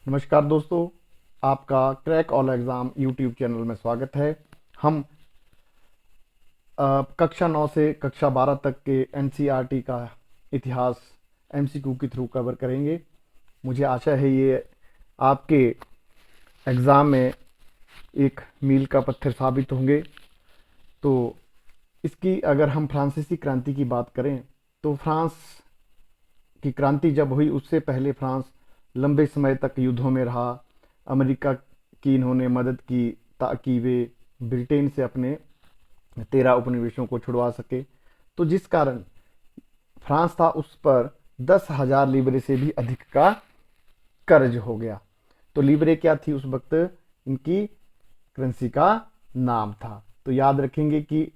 नमस्कार दोस्तों, आपका crack all exam YouTube channel में स्वागत है। हम कक्षा 9 से कक्षा 12 तक के एनसीईआरटी का इतिहास एमसीक्यू के थ्रू कवर करेंगे। मुझे आशा है ये आपके एग्ज़ाम में एक मील का पत्थर साबित होंगे। तो इसकी अगर हम फ्रांसीसी क्रांति की बात करें तो फ्रांस की क्रांति जब हुई उससे पहले फ्रांस लंबे समय तक युद्धों में रहा। अमेरिका की इन्होंने मदद की ताकि वे ब्रिटेन से अपने 13 उपनिवेशों को छुड़वा सके। तो जिस कारण फ्रांस था उस पर 10,000 लीबरे से भी अधिक का कर्ज हो गया। तो लीबरे क्या थी उस वक्त? इनकी करेंसी का नाम था। तो याद रखेंगे कि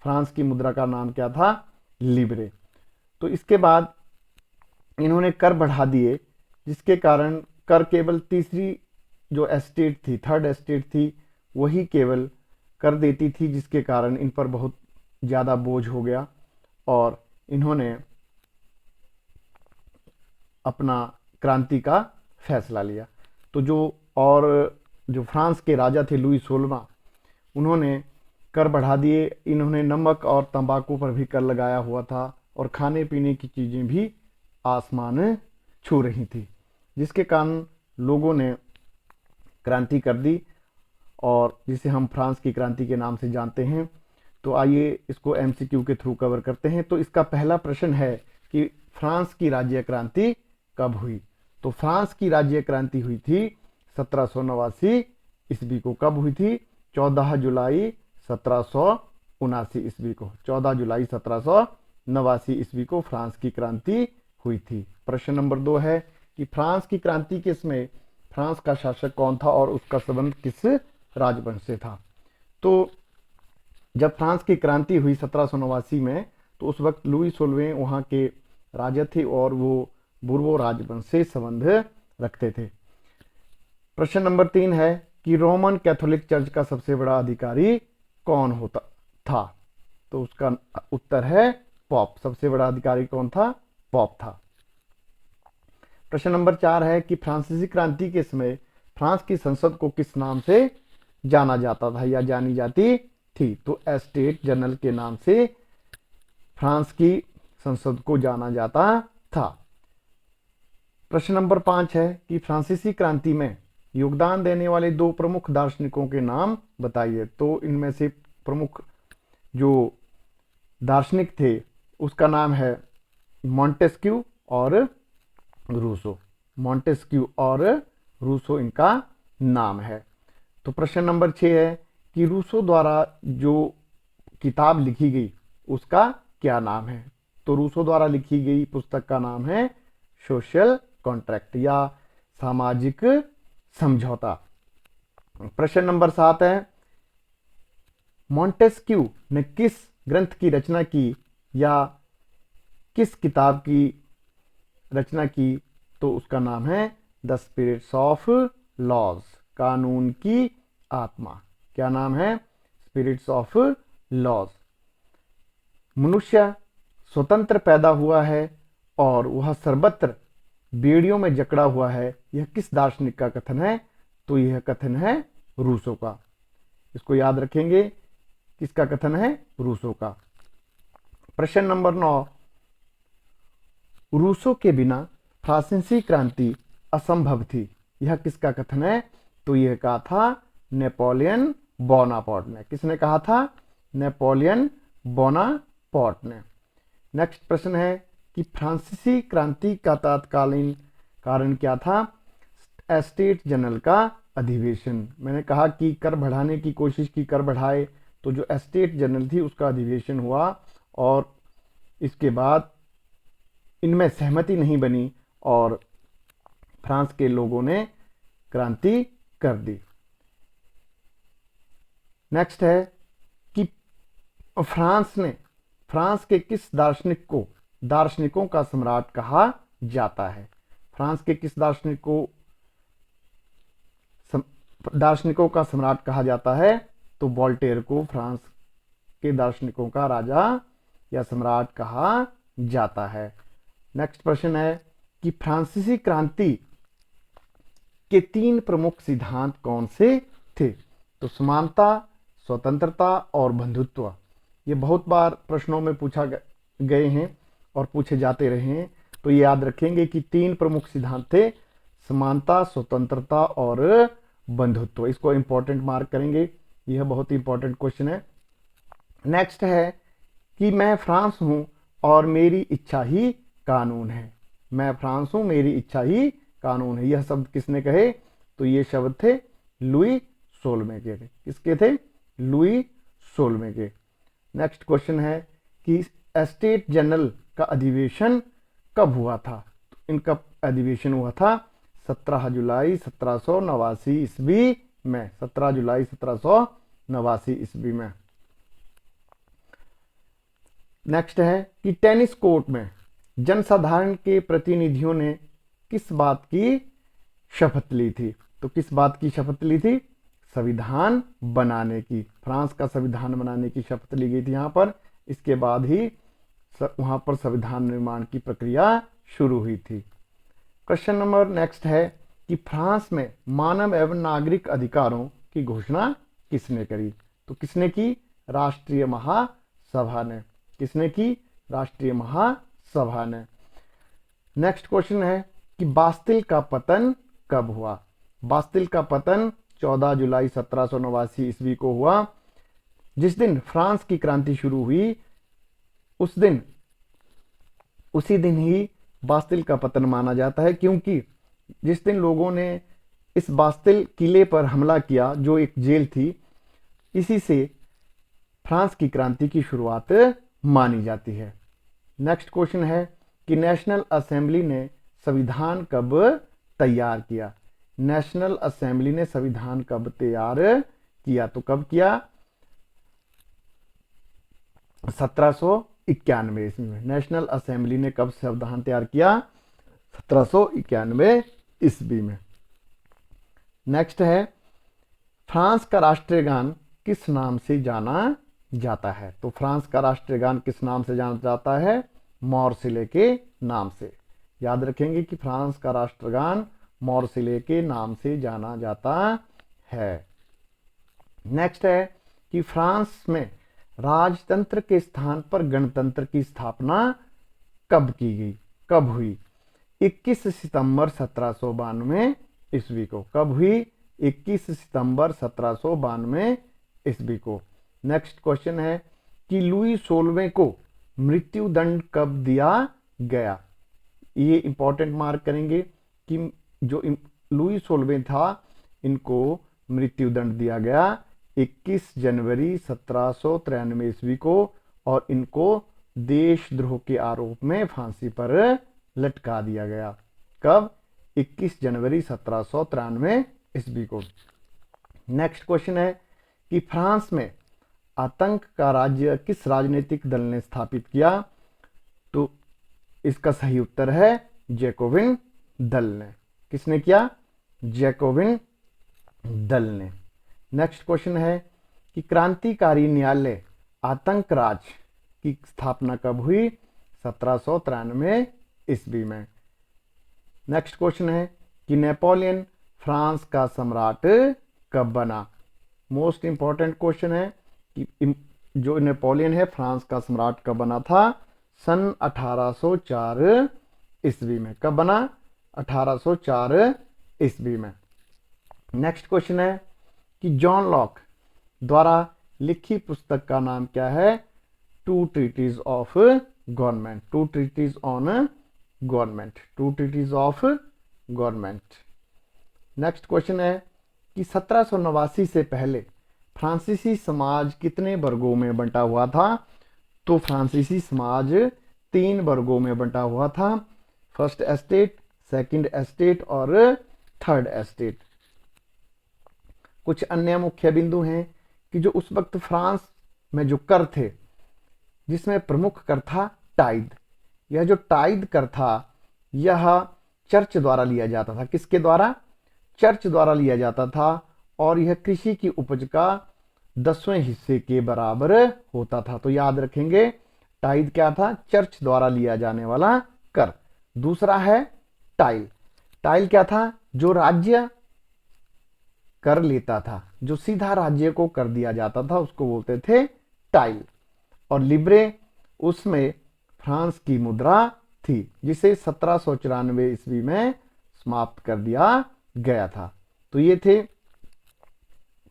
फ्रांस की मुद्रा का नाम क्या था? लीबरे। तो इसके बाद इन्होंने कर बढ़ा दिए, जिसके कारण कर केवल तीसरी जो एस्टेट थी, थर्ड एस्टेट थी, वही केवल कर देती थी, जिसके कारण इन पर बहुत ज़्यादा बोझ हो गया और इन्होंने अपना क्रांति का फैसला लिया। तो जो फ्रांस के राजा थे लुई 16वां, उन्होंने कर बढ़ा दिए। इन्होंने नमक और तंबाकू पर भी कर लगाया हुआ था और खाने पीने की चीज़ें भी आसमान छू रही थी, जिसके कारण लोगों ने क्रांति कर दी और जिसे हम फ्रांस की क्रांति के नाम से जानते हैं। तो आइए इसको एमसीक्यू के थ्रू कवर करते हैं। तो इसका पहला प्रश्न है कि फ्रांस की राज्य क्रांति कब हुई? तो फ्रांस की राज्य क्रांति हुई थी 1789 ईस्वी को। कब हुई थी? 14 जुलाई 1779 ईस्वी को। 14 जुलाई 1789 ईस्वी को फ्रांस की क्रांति हुई थी। प्रश्न नंबर 2 है कि फ्रांस की क्रांति के समय फ्रांस का शासक कौन था और उसका संबंध किस राजवंश से था? तो जब फ्रांस की क्रांति हुई 1789 में, तो उस वक्त लुई 16वें वहाँ के राजा थे और वो बुर्बो राजवंश से संबंध रखते थे। प्रश्न नंबर 3 है कि रोमन कैथोलिक चर्च का सबसे बड़ा अधिकारी कौन होता था? तो उसका उत्तर है पॉप। सबसे बड़ा अधिकारी कौन था? पॉप था। प्रश्न नंबर 4 है कि फ्रांसीसी क्रांति के समय फ्रांस की संसद को किस नाम से जाना जाता था या जानी जाती थी? तो एस्टेट जनरल के नाम से फ्रांस की संसद को जाना जाता था। प्रश्न नंबर 5 है कि फ्रांसीसी क्रांति में योगदान देने वाले 2 प्रमुख दार्शनिकों के नाम बताइए। तो इनमें से प्रमुख जो दार्शनिक थे उसका नाम है मॉन्टेस्क्यू और रूसो। मॉन्टेस्क्यू और रूसो इनका नाम है। तो प्रश्न नंबर 6 है कि रूसो द्वारा जो किताब लिखी गई उसका क्या नाम है? तो रूसो द्वारा लिखी गई पुस्तक का नाम है सोशल कॉन्ट्रैक्ट या सामाजिक समझौता। प्रश्न नंबर 7 है मॉन्टेस्क्यू ने किस ग्रंथ की रचना की या किस किताब की रचना की? तो उसका नाम है द स्पिरिट्स ऑफ लॉज, कानून की आत्मा। क्या नाम है? Spirits of laws. मनुष्य स्वतंत्र पैदा हुआ है और वह सर्वत्र बेड़ियों में जकड़ा हुआ है, यह किस दार्शनिक का कथन है? तो यह कथन है रूसो का। इसको याद रखेंगे, किसका कथन है? रूसो का। प्रश्न नंबर 9, रूसो के बिना फ्रांसीसी क्रांति असंभव थी, यह किसका कथन है? तो यह कहा था नेपोलियन बोनापार्ट ने। किसने कहा था? नेपोलियन बोनापार्ट ने। नेक्स्ट प्रश्न है कि फ्रांसीसी क्रांति का तत्कालीन कारण क्या था? एस्टेट जनरल का अधिवेशन। मैंने कहा कि कर बढ़ाने की कोशिश की, कर बढ़ाए, तो जो एस्टेट जनरल थी उसका अधिवेशन हुआ और इसके बाद इनमें सहमति नहीं बनी और फ्रांस के लोगों ने क्रांति कर दी। नेक्स्ट है कि फ्रांस के किस दार्शनिकों का सम्राट कहा जाता है? फ्रांस के किस दार्शनिकों का सम्राट कहा जाता है? तो वोल्टेयर को फ्रांस के दार्शनिकों का राजा या सम्राट कहा जाता है। नेक्स्ट प्रश्न है कि फ्रांसीसी क्रांति के 3 प्रमुख सिद्धांत कौन से थे? तो समानता, स्वतंत्रता और बंधुत्व। ये बहुत बार प्रश्नों में पूछा गए हैं और पूछे जाते रहे हैं, तो ये याद रखेंगे कि 3 प्रमुख सिद्धांत थे, समानता, स्वतंत्रता और बंधुत्व। इसको इंपॉर्टेंट मार्क करेंगे, यह बहुत ही इंपॉर्टेंट क्वेश्चन है। नेक्स्ट है कि मैं फ्रांस हूं और मेरी इच्छा ही कानून है। मैं फ्रांस हूं, मेरी इच्छा ही कानून है। यह शब्द किसने कहे? तो ये शब्द थे लुई सोलमे के। किसके थे? लुई सोलमे के। नेक्स्ट क्वेश्चन है कि एस्टेट जनरल का अधिवेशन कब हुआ था? तो इनका अधिवेशन हुआ था 17 जुलाई 1789 ईस्वी में। 17 जुलाई 1789 ईस्वी में। नेक्स्ट है कि टेनिस कोर्ट में जनसाधारण के प्रतिनिधियों ने किस बात की शपथ ली थी? तो किस बात की शपथ ली थी? संविधान बनाने की। फ्रांस का संविधान बनाने की शपथ ली गई थी यहाँ पर। इसके बाद ही वहां पर संविधान निर्माण की प्रक्रिया शुरू हुई थी। क्वेश्चन नंबर नेक्स्ट है कि फ्रांस में मानव एवं नागरिक अधिकारों की घोषणा किसने करी? तो किसने की? राष्ट्रीय महासभा ने। किसने की? राष्ट्रीय महासभा ने। नेक्स्ट क्वेश्चन है कि बास्तिल का पतन कब हुआ? बास्तिल का पतन 14 जुलाई 1789 ईस्वी को हुआ। जिस दिन फ्रांस की क्रांति शुरू हुई उसी दिन ही बास्तिल का पतन माना जाता है, क्योंकि जिस दिन लोगों ने इस बास्तिल किले पर हमला किया, जो एक जेल थी, इसी से फ्रांस की क्रांति की शुरुआत मानी जाती है। नेक्स्ट क्वेश्चन है कि नेशनल असेंबली ने संविधान कब तैयार किया? नेशनल असेंबली ने संविधान कब तैयार किया? तो कब किया? 1791 ईस्वी में। नेशनल असेंबली ने कब संविधान तैयार किया? 1791 ईस्वी में। नेक्स्ट है फ्रांस का राष्ट्रीय गान किस नाम से जाना जाता है? तो फ्रांस का राष्ट्रीय गान किस नाम से जाना जाता है? मॉर्सिले के नाम से। याद रखेंगे कि फ्रांस का राष्ट्रगान मॉर्सिले के नाम से जाना जाता है। नेक्स्ट है कि फ्रांस में राजतंत्र के स्थान पर गणतंत्र की स्थापना कब की गई? कब हुई? 21 सितंबर 1792 ईस्वी को। कब हुई? 21 सितंबर 1792 ईस्वी को। नेक्स्ट क्वेश्चन है कि लुई सोलहवें को मृत्यु दंड कब दिया गया? ये इंपॉर्टेंट मार्क करेंगे कि जो लुई सोलहवें था, इनको मृत्यु दंड दिया गया 21 जनवरी 1793 ईस्वी को, और इनको देशद्रोह के आरोप में फांसी पर लटका दिया गया। कब? 21 जनवरी 1793 ईस्वी को। नेक्स्ट क्वेश्चन है कि फ्रांस में आतंक का राज्य किस राजनीतिक दल ने स्थापित किया? तो इसका सही उत्तर है जैकोबिन दल ने। किसने किया? जैकोबिन दल ने। नेक्स्ट क्वेश्चन है कि क्रांतिकारी न्यायालय आतंक राज की स्थापना कब हुई? 1793 ईस्वी में। नेक्स्ट क्वेश्चन है कि नेपोलियन फ्रांस का सम्राट कब बना? मोस्ट इंपॉर्टेंट क्वेश्चन है कि जो नेपोलियन है फ्रांस का सम्राट कब बना था? सन 1804 ईस्वी में। कब बना? 1804 ईस्वी में। नेक्स्ट क्वेश्चन है कि जॉन लॉक द्वारा लिखी पुस्तक का नाम क्या है? Two treatises of government. Two treatises on government. Two treatises of government. Next question है कि 1789 से पहले फ्रांसीसी समाज कितने वर्गों में बंटा हुआ था? तो फ्रांसीसी समाज 3 वर्गों में बंटा हुआ था। फर्स्ट एस्टेट, सेकंड एस्टेट और थर्ड एस्टेट। कुछ अन्य मुख्य बिंदु हैं कि जो उस वक्त फ्रांस में जो कर थे, जिसमें प्रमुख कर था टाइद। यह जो टाइद कर था, यह चर्च द्वारा लिया जाता था। किसके द्वारा? चर्च द्वारा लिया जाता था, और यह कृषि की उपज का 10वें हिस्से के बराबर होता था। तो याद रखेंगे टाइद क्या था? चर्च द्वारा लिया जाने वाला कर। दूसरा है टाइल। टाइल क्या था? जो राज्य कर लेता था, जो सीधा राज्य को कर दिया जाता था उसको बोलते थे टाइल। और लिब्रे उसमें फ्रांस की मुद्रा थी, जिसे 1794 ईस्वी में समाप्त कर दिया गया था। तो ये थे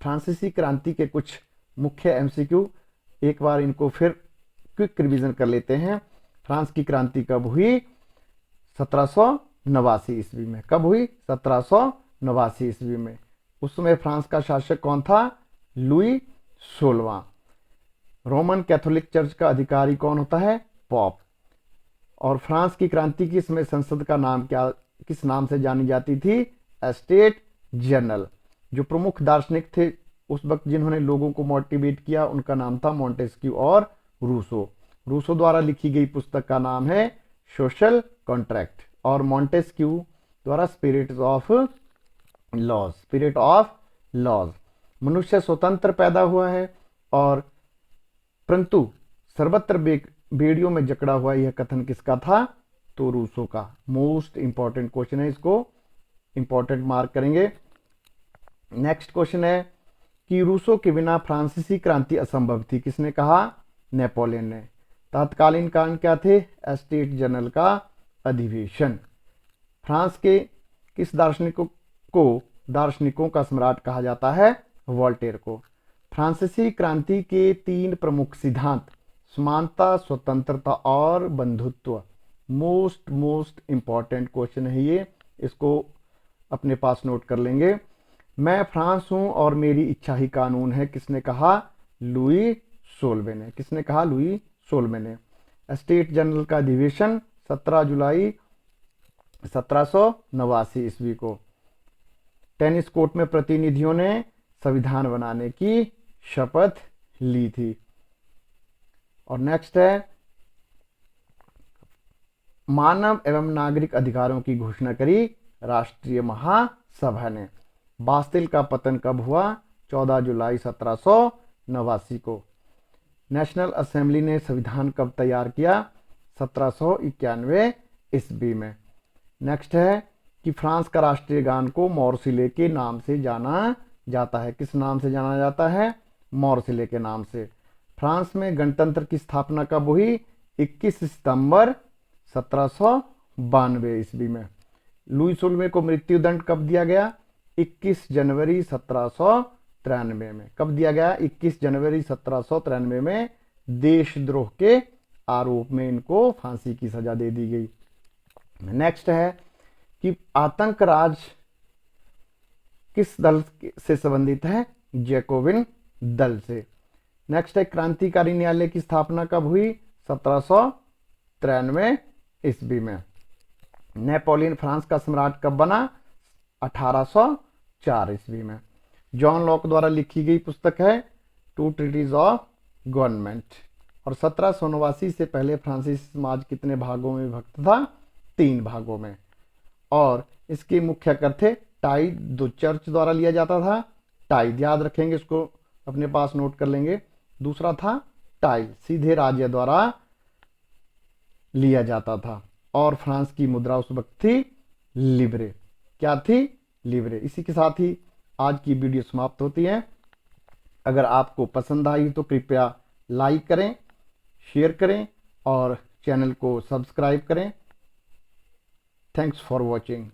फ्रांसीसी क्रांति के कुछ मुख्य एमसीक्यू। एक बार इनको फिर क्विक रिवीजन कर लेते हैं। फ्रांस की क्रांति कब हुई? 1789 ईस्वी में। कब हुई? 1789 ईस्वी में। उस समय फ्रांस का शासक कौन था? लुई 16वां। रोमन कैथोलिक चर्च का अधिकारी कौन होता है? पॉप। और फ्रांस की क्रांति की समय संसद का नाम क्या, किस नाम से जानी जाती थी? Estate general. जो प्रमुख दार्शनिक थे उस वक्त जिन्होंने लोगों को मोटिवेट किया, उनका नाम था मॉन्टेस्क्यू और रूसो। रूसो द्वारा लिखी गई पुस्तक का नाम है सोशल कॉन्ट्रैक्ट, और मॉन्टेस्क्यू द्वारा spirit of laws. Spirit of laws. मनुष्य स्वतंत्र पैदा हुआ है और परंतु सर्वत्र बेड़ियों में जकड़ा हुआ, यह कथन किसका था? तो रूसो का। मोस्ट इंपॉर्टेंट क्वेश्चन है, इसको इंपॉर्टेंट मार्क करेंगे। नेक्स्ट क्वेश्चन है कि रूसो के बिना फ्रांसीसी क्रांति असंभव थी। किसने कहा? नेपोलियन ने। तत्कालीन कारण क्या थे? एस्टेट जनरल का अधिवेशन। फ्रांस के किस दार्शनिकों का सम्राट कहा जाता है? वोल्टेयर को। फ्रांसीसी क्रांति के 3 प्रमुख सिद्धांत, समानता, स्वतंत्रता और बंधुत्व। मोस्ट इंपॉर्टेंट क्वेश्चन है ये, इसको अपने पास नोट कर लेंगे। मैं फ्रांस हूं और मेरी इच्छा ही कानून है, किसने कहा? लुई 16वें ने। किसने कहा? लुई 16वें ने। एस्टेट जनरल का अधिवेशन 17 जुलाई 1789 ईस्वी को। टेनिस कोर्ट में प्रतिनिधियों ने संविधान बनाने की शपथ ली थी। और नेक्स्ट है, मानव एवं नागरिक अधिकारों की घोषणा करी राष्ट्रीय महासभा ने। बास्तिल का पतन कब हुआ? 14 जुलाई 1789 को। नेशनल असेंबली ने संविधान कब तैयार किया? 1791 ईस्वी में। नेक्स्ट है कि फ्रांस का राष्ट्रीय गान को मॉर्सिले के नाम से जाना जाता है। किस नाम से जाना जाता है? मॉर्सिले के नाम से। फ्रांस में गणतंत्र की स्थापना कब हुई? 21 सितंबर 1792 ईस्वी में। लुई 16वें को मृत्यु दंड कब दिया गया? 21 जनवरी 1793 में। कब दिया गया? 21 जनवरी 1793 में। देशद्रोह के आरोप में इनको फांसी की सजा दे दी गई। नेक्स्ट है कि आतंक राज किस दल से संबंधित है? जैकोबिन दल से। नेक्स्ट है, क्रांतिकारी न्यायालय की स्थापना कब हुई? 1793 ईस्वी में। नेपोलियन फ्रांस का सम्राट कब बना? 1804 ईस्वी में। जॉन लॉक द्वारा लिखी गई पुस्तक है टू ट्रीटीज ऑफ गवर्नमेंट। और 1789 से पहले फ्रांसीसी समाज कितने भागों में विभक्त था? 3 भागों में। और इसके मुख्य कर थे टाई, जो चर्च द्वारा लिया जाता था। टाई याद रखेंगे, इसको अपने पास नोट कर लेंगे। दूसरा था टाई, सीधे राज्य द्वारा लिया जाता था। और फ्रांस की मुद्रा उस वक्त थी लिब्रे। क्या थी? लिब्रे। इसी के साथ ही आज की वीडियो समाप्त होती है। अगर आपको पसंद आई तो कृपया लाइक करें, शेयर करें और चैनल को सब्सक्राइब करें। Thanks for watching.